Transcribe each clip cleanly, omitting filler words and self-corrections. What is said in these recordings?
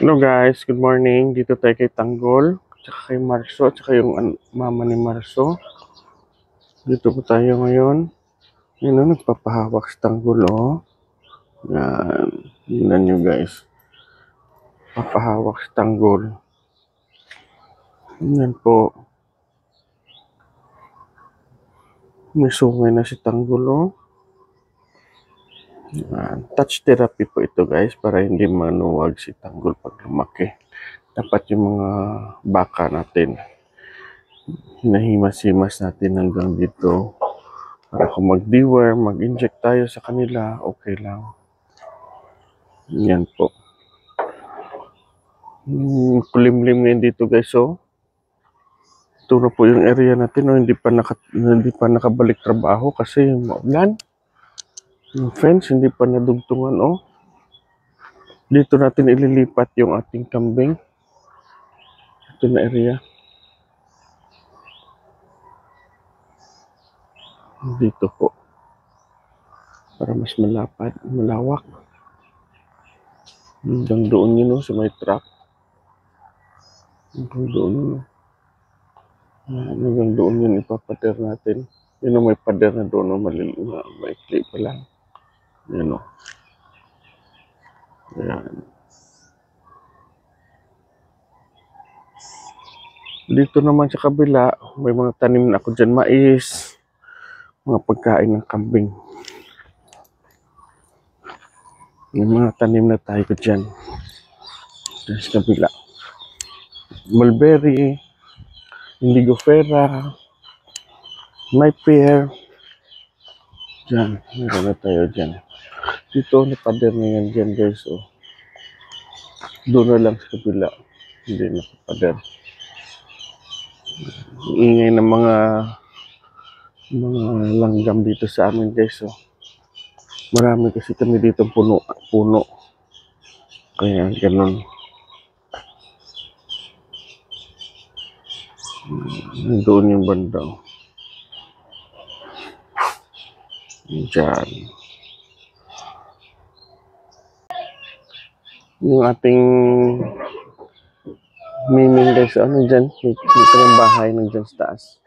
Hello guys, good morning. Dito tayo kay Tanggol, tsaka kay Marso, tsaka yung mama ni Marso. Dito po tayo ngayon. Yun o, nagpapahawak si Tanggol o. Yan, tingnan nyo guys. Papahawak si Tanggol. Yan po. May sungay na si Tanggol o. Yan. Touch therapy po ito guys, para hindi manuwag si Tanggol pag lumaki. Dapat yung mga baka natin, hinahimas-himas natin hanggang dito. Para kung mag-deworm, mag-inject tayo sa kanila, okay lang. Yan po. Kulimlim ngayon dito guys, so. Ito na po yung area natin, no? Hindi pa nakabalik trabaho kasi maulan. Yung fence, hindi pa nadugtungan, oh. Dito natin ililipat yung ating kambing. Ito na area. Dito po. Para mas malawak. Hanggang doon yun, no, sa may truck. Hanggang doon yun, no. Hanggang doon yun ipapader natin. Yun, no, may pader na doon, no, maikli pa lang. Yan, no. Ayan. Dito naman sa kabila, may mga tanim na ako dyan, mais, mga pagkain ng kambing. May mga tanim na tayo dyan. Dyan sa kabila. Mulberry, indigofera, may pear. Dyan, meron na tayo dyan. Dito, napader na yan dyan guys. Oh. Doon na lang sa kabila. Hindi nakapader. Ingay ng mga langgam dito sa amin guys. Oh. Marami kasi kami dito puno. Kaya ganun. Doon yung banda. Diyan. Yung ating miming guys, ano dyan? May ng bahay ng dyan sa taas.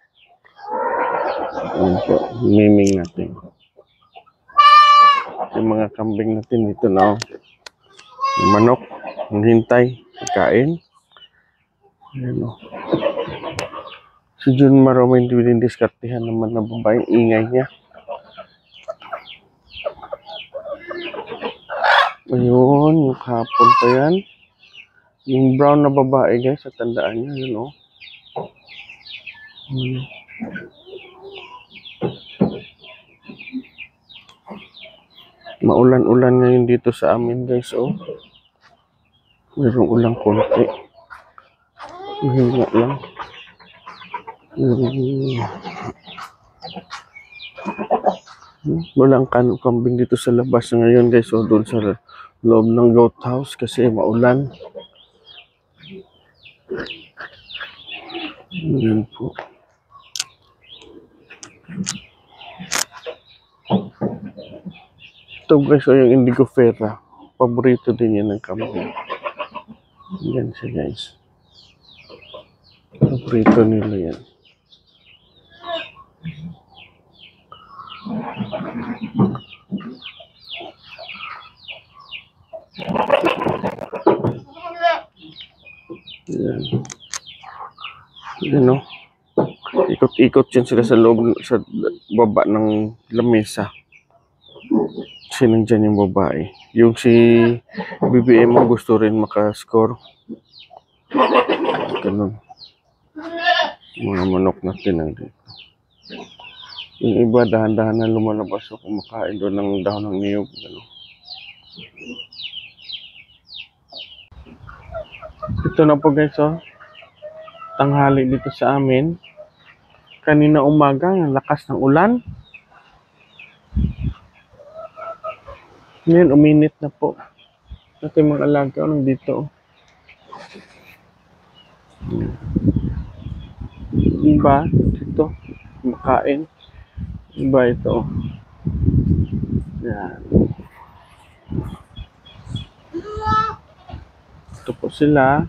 Ano po, miming natin. Yung mga kambing natin dito na. Yung manok, yung hintay, pagkain. Ayan o. Si Jun Maro, may hindi diskartihan naman na babae, ingay niya. Ayun, yung kahapon pa yan. Yung brown na babae guys, sa tandaan niya, yun o. Maulan-ulan ngayon dito sa amin guys, oh. Mayroong ulang konti. Mahinga lang. Walang kambing dito sa labas ngayon guys, oh. Doon sa loob ng goat house kasi maulan. Yan po. Ito guys, oh, yung indigofera. Paborito din yan ng kambing. Yan siya guys. Paborito nila yan. Yan. Yan o. Ikot-ikot yan sila sa loob, sa baba ng lamesa. Kasi nandyan yung babae. Yung si BBM mo gusto rin makascore. Ganun. Mga manok natin nandito. Yung iba dahan-dahan na lumalabas o kumakain doon ng dahon ng niyog. Ganun. Ito na po guys, oh. Tanghali dito sa amin. Kanina umaga, ang lakas ng ulan. Ngayon, uminit na po. Ito yung mga alaga nandito. Iba, ito, kumakain. Iba ito. Yan. Ito po sila.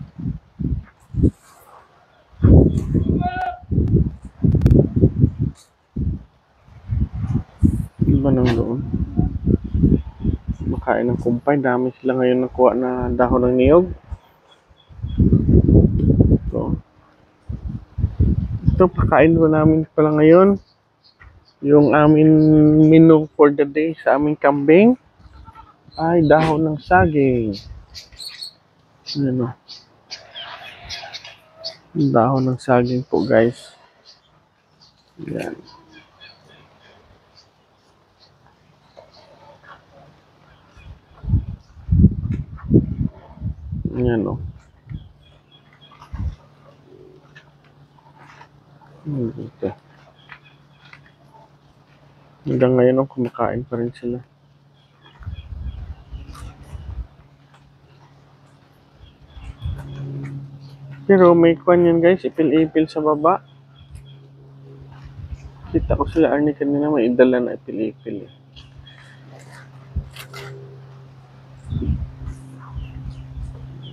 Iba nang doon. Makain ng kumpay. Dami sila ngayon nakuha na dahon ng niyog. Ito, pakain po namin pala ngayon. Yung amin menu for the day sa aming kambing ay dahon ng saging. Ano? Dahon ng saging po, guys. Yan. Yan o. Dito. Hanggang ngayon kumakain pa rin sila. Pero may kwan yan, guys. Ipil-ipil sa baba. Kita ko sila Arnie kanina may idala na ipil-ipil eh.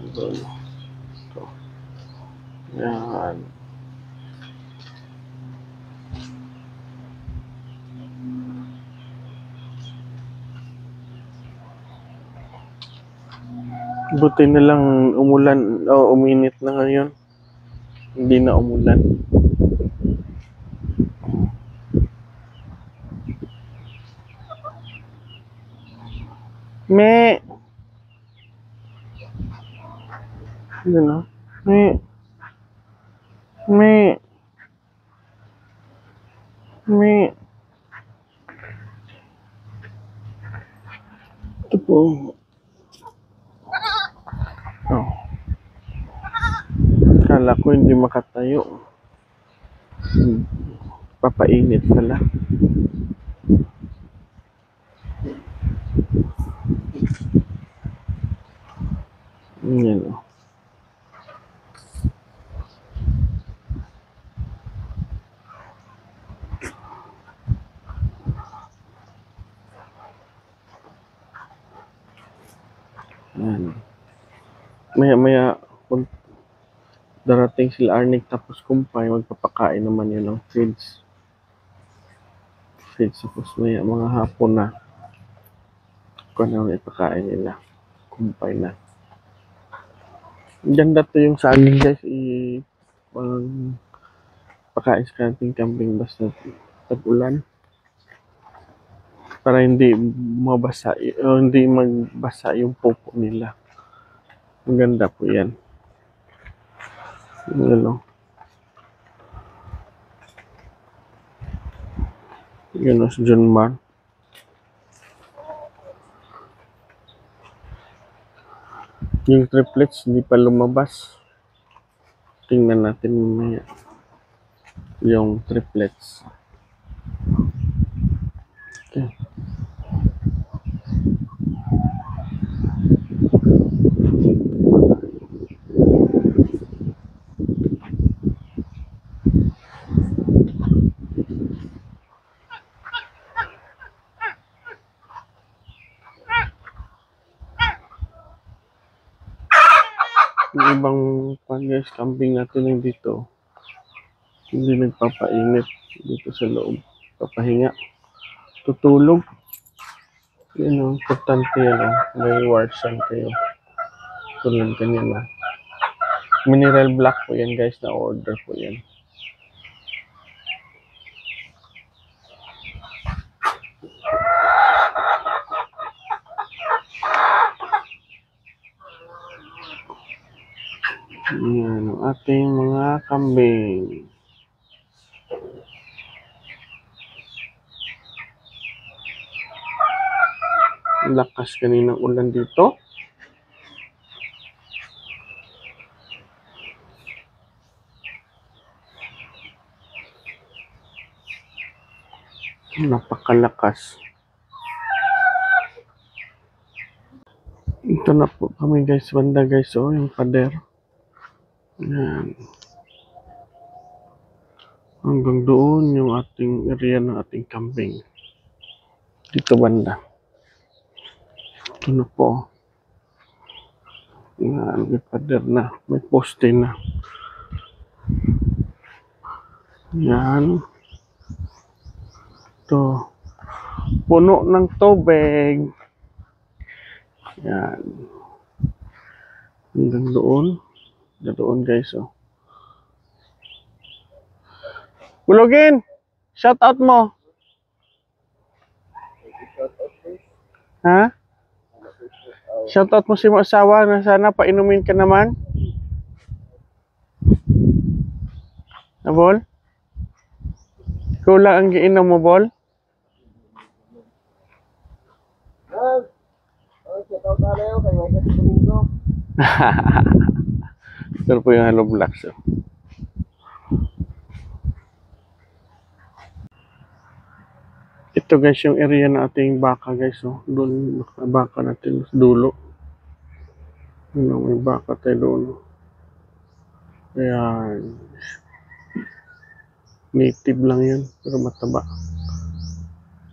Ito. Yan. Buti na lang umulan o uminit na ngayon. Hindi na umulan. Me. Ano? Me. Me. Me. Ito po. Oh. Kala ko hindi makatayo. Papainit pala. Yan o. Yan. Maya-maya darating sila Arnick tapos kumpay, magpapakain naman yun ng feeds. Tapos maya mga hapon na kung ano ipakain nila. Kumpay na. Ganda to yung saging, guys. Pakain sa kanting kambing basta tag-ulan. Para hindi mabasa, hindi magbasa yung popo nila. Maganda po yan. Yun o. Yun o si John Mar. Yung triplets hindi pa lumabas. Tingnan natin mamaya. Yung triplets. Okay. Yung ibang guys, kambing natin yung dito. Hindi nagpapainit dito sa loob. Papahinga. Tutulog. Yan o, importante yan o. May warsan kayo. Tulad kanina. Mineral black po yan, guys, na order po yan. Yan ang ating mga kambing. Lakas kaninang ulan dito. Napakalakas. Ito na po kami, guys. Banda, guys. Oh, yung pader. Yan. Hanggang doon yung ating area ng ating kambing. Dito banda. Ito na po. Yan, may pader na. May poste na. Yan. Ito. Puno ng tubig. Yan. Hanggang doon. Hanggang doon guys, oh. Bulogin! Shout out mo. Ha? Shout out mo si mo asawa na sana painumin ka naman. Bol? Ikaw lang ang giinom mo, Bol? Ito po yung Hello Blacks. Oh. Ito guys yung area na ating baka guys. Oh. Doon baka natin sa dulo. May baka tayo doon. Ayan. Native lang yan pero mataba.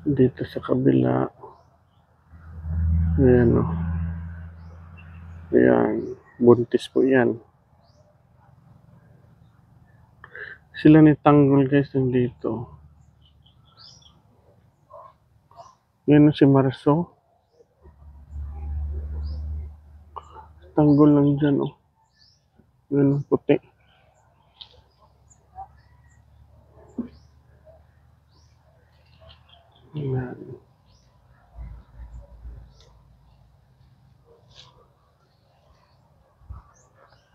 Dito sa kabila. Ayan o. Ayan. Buntis po yan. Sila ni Tanggol guys nandito. Yan si Marso. Tanggol lang dyan oh. Yan puti. Ayan.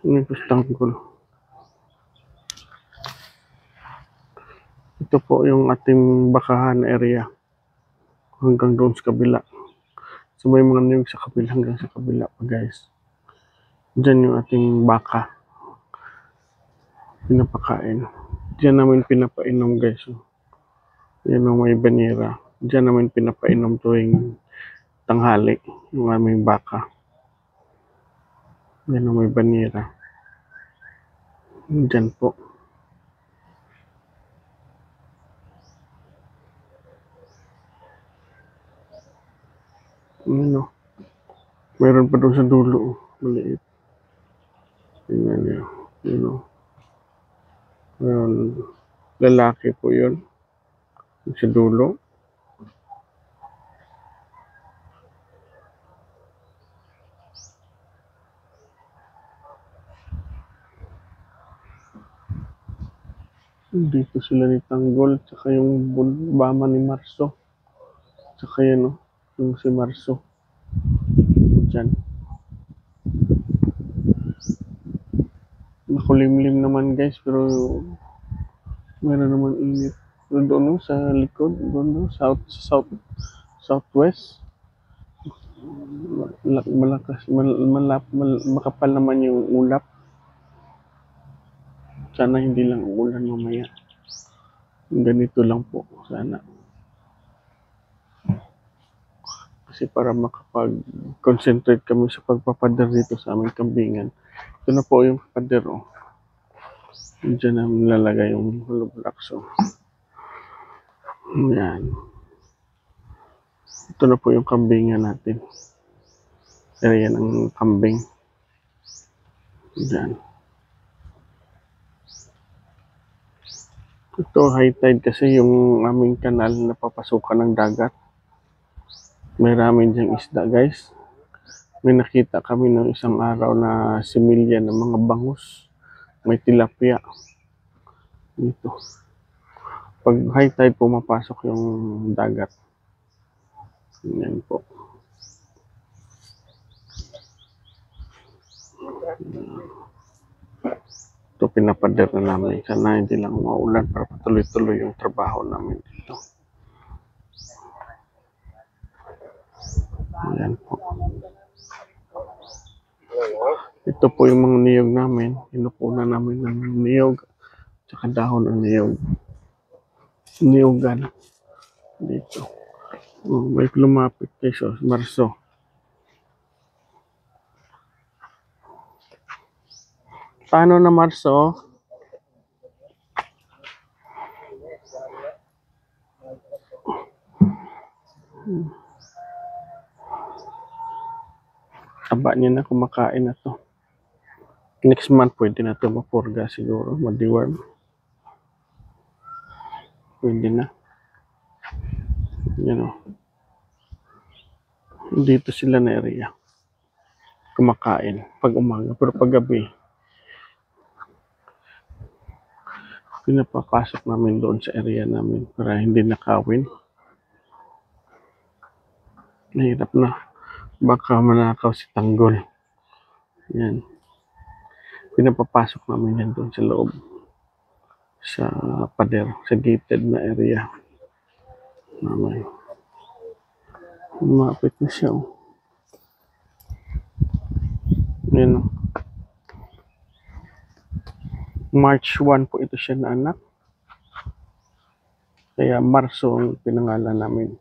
Ini po Tanggol. Ito po yung ating bakahan area. Hanggang doon sa kabila. So may mga niyog sa kabila hanggang sa kabila pa guys. Diyan yung ating baka. Pinapakain. Diyan namin pinapainom guys. Yan ang may banira. Diyan namin pinapainom tuwing tanghali. Yung aming baka. Yan ang may banira. Diyan po. Ano? Mayroon pa doon sa dulo. Maliit. Tingnan niyo. Ano? Lalaki po yun. Sa dulo. Dito sila ni Tanggol. Tsaka yung bama ni Marso. Tsaka yan o. Yung si Marso. Diyan. Makulimlim naman guys. Pero meron naman init. Doon sa likod. Doon southwest. Malakas. Makapal naman yung ulap. Sana hindi lang uulan mamaya. Ganito lang po. Sana. Kasi para makapag-concentrate kami sa pagpapader dito sa aming kambingan. Ito na po yung pader. Oh. Diyan namin lalagay yung hollow blocks. Oh. Yan. Ito na po yung kambingan natin. Area ng kambing. Diyan. Ito high tide kasi yung aming kanal na papasukan ng dagat. May ramen diyang isda guys. May nakita kami ng isang araw na similya ng mga bangus. May tilapia. Dito. Pag high tide pumapasok yung dagat. Yan po. Ito pinapader na namin. Sana hindi lang maulan para patuloy-tuloy yung trabaho namin dito. Ayan po. Ito po yung mga niyog namin. Inupunan namin ng niyog. Tsaka dahon ng niyog. Niyogan. Dito. Oh, may lumapit kay Marso. Paano na Marso? Aba, niya na, kumakain na to. Next month, pwede na to mapurga siguro, ma-deworm. Pwede na. Yan o. Dito sila na area. Kumakain pag umaga, pero pag gabi, pinapapasok namin doon sa area namin para hindi nakawin. Nahirap na. Baka manakaw si Tanggol. Yan. Pinapapasok namin yan doon sa loob. Sa pader. Sa gated na area. Naman. Umapit na siya. Oh. Yan. Oh. March 1 po ito siya na anak. Kaya Marso ang pinangalan namin.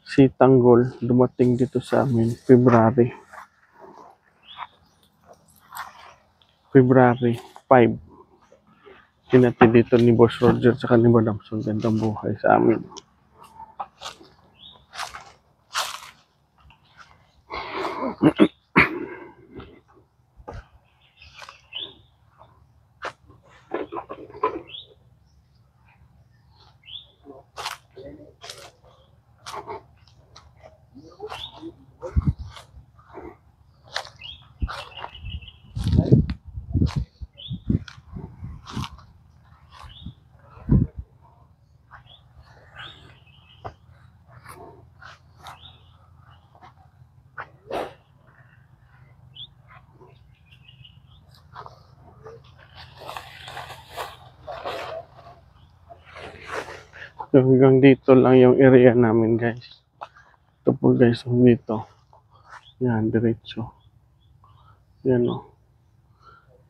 Si Tanggol dumating dito sa amin February 5. Kinati dito ni Boss Roger sa ni Madam Son. Gandang buhay sa amin. So, hanggang dito lang yung area namin, guys. Ito po, guys, dito. Yan, diretso. Yan, o.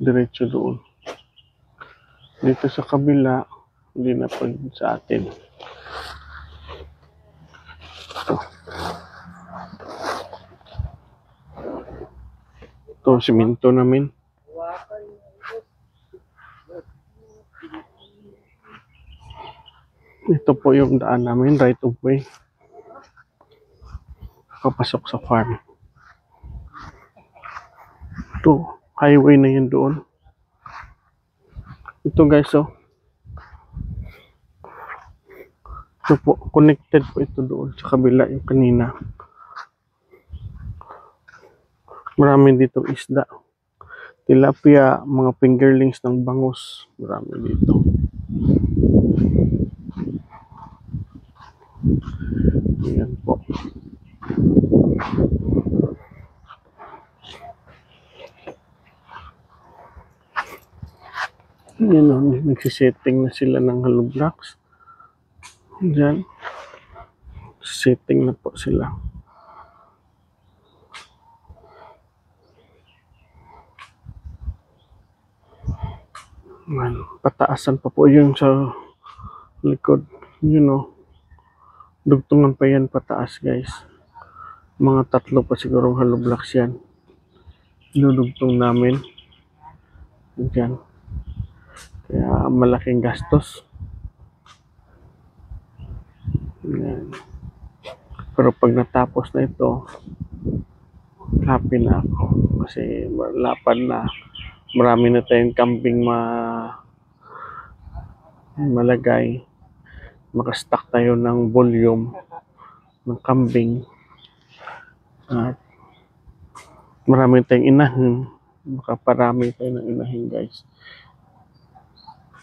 Diretso doon. Dito sa kabila, hindi na pag sa atin. Ito. Ito, siminto namin. Ito po yung daan namin, right of way. Papasok sa farm. Ito, highway na yun doon. Ito guys, oh. Ito po, connected po ito doon sa kabila yung kanina. Marami dito isda. Tilapia, mga fingerlings ng bangus. Marami dito. Ayan po. Yan o, nagsisetting na sila ng hollow blocks. Diyan. Setting na po sila. Man, pataasan pa po yung sa likod. You know, dugtungan pa yan pataas guys. Mga 3 pa sigurong hollow blocks yan. Dudugtong namin. Diyan. Kaya malaking gastos. Yan. Pero pag natapos na ito, happy na ako. Kasi lapad na. Marami na tayong kambing malagay. Makastock tayo ng volume ng kambing. At marami tayong inahin. Makaparami tayo ng inahin guys.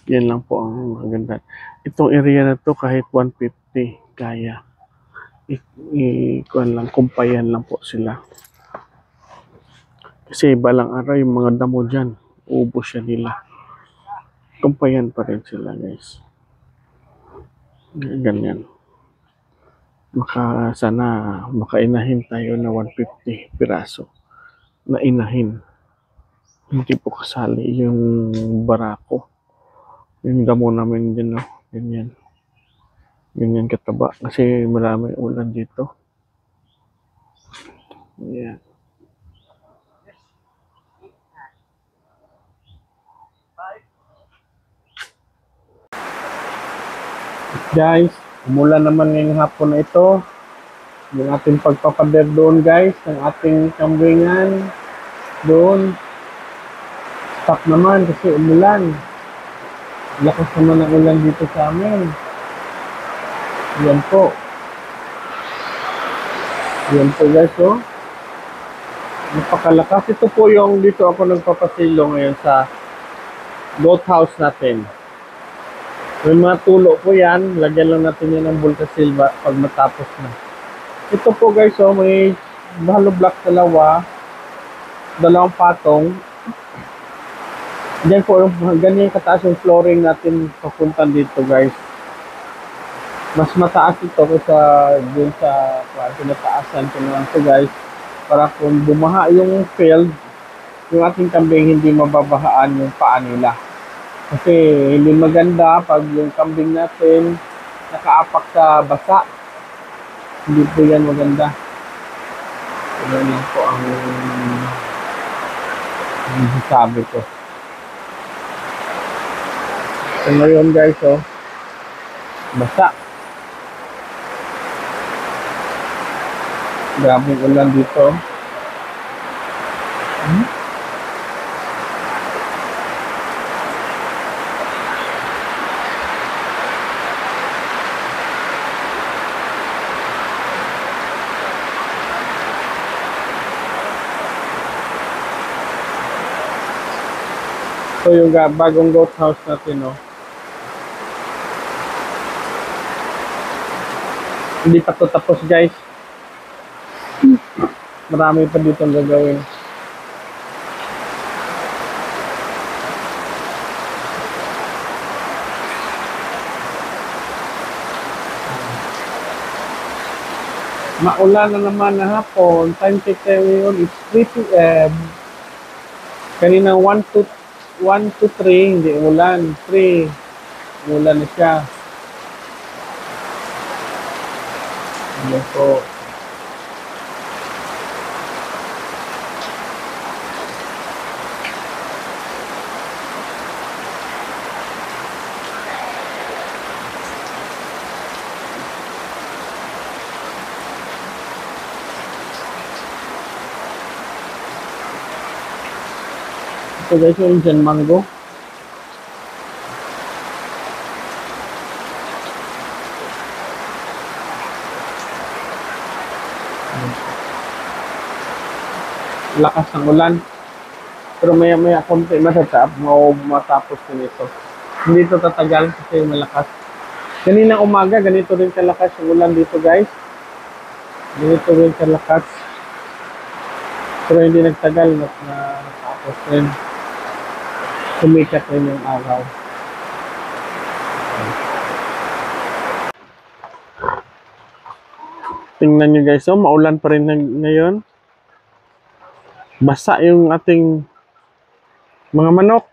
Yan lang po ang maganda. Itong area na to kahit 150 kaya. Kuan lang, kumpayan lang po sila. Kasi balang araw yung mga damo dyan, ubos siya nila. Kumpayan pa rin sila guys. Ganyan. Sana makainahin tayo na 150 piraso na inahin. Hindi po kasali yung barako. Yung damo namin din, no? Ganyan. Ganyan kataba. Kasi marami ulan dito. Ayan. Guys, Umulan naman ngayong hapon na ito. Yung ating pagpapader doon guys, ng ating kambingan doon. Stop naman kasi umulan. Lakas naman ng ulan dito sa amin. Yan po. Yan po guys, oh. Napakalakas. Ito po yung dito ako nagpapasilo ngayon sa goat house natin. May mga tulo po yan. Lagyan lang natin yan ng Voltasil pag matapos na. Ito po guys, oh, may hollow block dalawang patong. Diyan po, ganyan kataas yung flooring natin papunta dito guys. Mas mataas ito kaysa dun sa pinataasan ko naman ito guys. Para kung bumaha yung field, yung ating kambing hindi mababahaan yung paa nila. Kasi hindi maganda pag yung kambing natin nakaapak sa basa. Hindi po yan maganda. Yan po ang sabi ko. So ngayon guys, oh, basa. Grabing ulan dito. So yung bagong goat house natin, no, hindi pa to tapos guys. Marami pa dito gagawin. Maulan na naman na hapon. Time check tayo ngayon. It's 3 p.m. Kanina 1 to 3, hindi ulan. 3, ulan na siya. Ayan po. Ito guys, yung Indian mango. Lakas ng ulan. Pero maya konti matapos din ito. Hindi ito tatagal kasi malakas. Kanina umaga, ganito rin kalakas yung ulan dito guys. Ganito rin kalakas. Pero hindi nagtagal na natapos rin. Sumikat rin yung araw. Tingnan nyo guys, oh, maulan pa rin ngayon. Basa yung ating mga manok.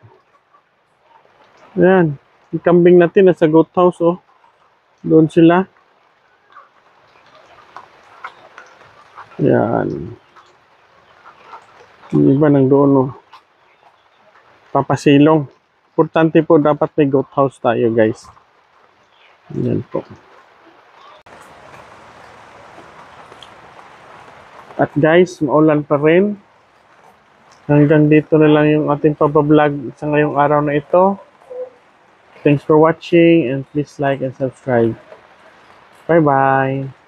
Yan. Yung kambing natin nasa goat house, oh. Doon sila. Yan. Yung iba nang doon, oh. Papasilong. Importante po dapat may goat house tayo guys. Yan po. At guys, maulan pa rin. Hanggang dito na lang yung ating pabablog sa ngayong araw na ito. Thanks for watching and please like and subscribe. Bye-bye.